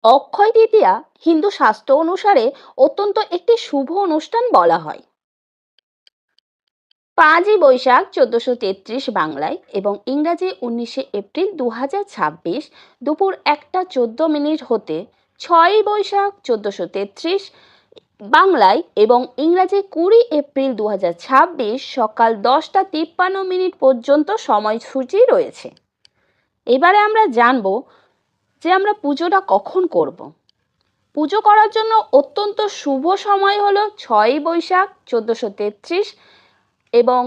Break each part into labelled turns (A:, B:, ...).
A: অক্ষয় তৃতীয়া হিন্দু শাস্ত্র অনুসারে অত্যন্ত একটি শুভ অনুষ্ঠান বলা হয়। 5ই বৈশাখ 1433 বাংলায় এবং ইংরাজি 19শে এপ্রিল 2026 দুপুর 1:14 হতে 6ই বৈশাখ 1433 বাংলায় এবং ইংরাজি 20 এপ্রিল 2026 সকাল 10:53 পর্যন্ত সময়সূচি রয়েছে। এবারে আমরা জানব যে আমরা পুজোটা কখন করব। পুজো করার জন্য অত্যন্ত শুভ সময় হলো 6ই বৈশাখ 1433 এবং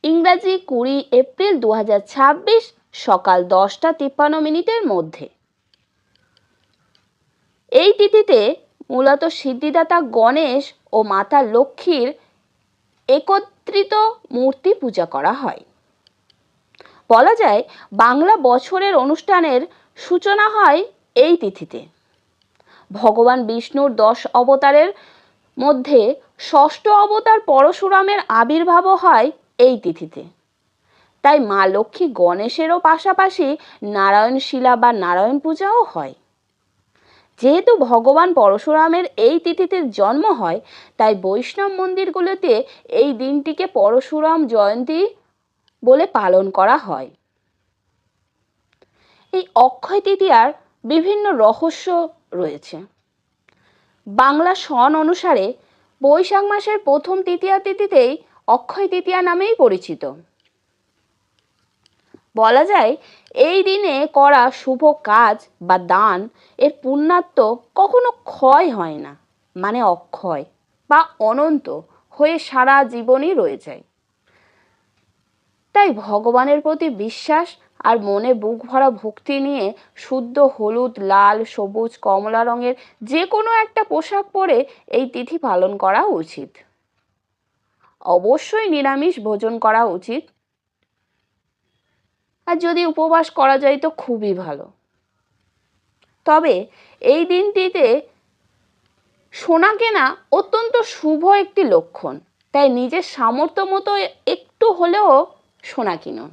A: ইংরাজি 20 এপ্রিল 2026 সকাল 10:53 মধ্যে। এই তিথিতে মূলত সিদ্ধিদাতা গণেশ ও মাতা লক্ষ্মীর একত্রিত মূর্তি পূজা করা হয়। বলা যায় বাংলা বছরের অনুষ্ঠানের সূচনা হয় এই তিথিতে। ভগবান বিষ্ণুর 10 অবতারের মধ্যে ষষ্ঠ অবতার পরশুরামের আবির্ভাব হয় এই তিথিতে। তাই মা লক্ষ্মী গণেশেরও পাশাপাশি নারায়ণ শিলা বা নারায়ণ পূজাও হয়। যেহেতু ভগবান পরশুরামের এই তিথিতে জন্ম হয়, তাই বৈষ্ণব মন্দিরগুলোতে এই দিনটিকে পরশুরাম জয়ন্তী বলে পালন করা হয়। এই অক্ষয় তৃতীয়ার বিভিন্ন রহস্য রয়েছে। বাংলা সন অনুসারে বৈশাখ মাসের প্রথম তৃতীয়া তিথিতেই অক্ষয় তৃতীয়া নামেই পরিচিত। বলা যায় এই দিনে করা শুভ কাজ বা দান এর পুণ্যাত্ম কখনো ক্ষয় হয় না, মানে অক্ষয় বা অনন্ত হয়ে সারা জীবনই রয়ে যায়। তাই ভগবানের প্রতি বিশ্বাস আর মনে বুক ভরা ভক্তি নিয়ে শুদ্ধ হলুদ, লাল, সবুজ, কমলা রঙের যে কোনো একটা পোশাক পরে এই তিথি পালন করা উচিত। অবশ্যই নিরামিষ ভোজন করা উচিত, আর যদি উপবাস করা যায় তো খুবই ভালো। তবে এই দিনটিতে সোনা কেনা অত্যন্ত শুভ একটি লক্ষণ, তাই নিজের সামর্থ্য মতো একটু হলেও সোনা কিনুন।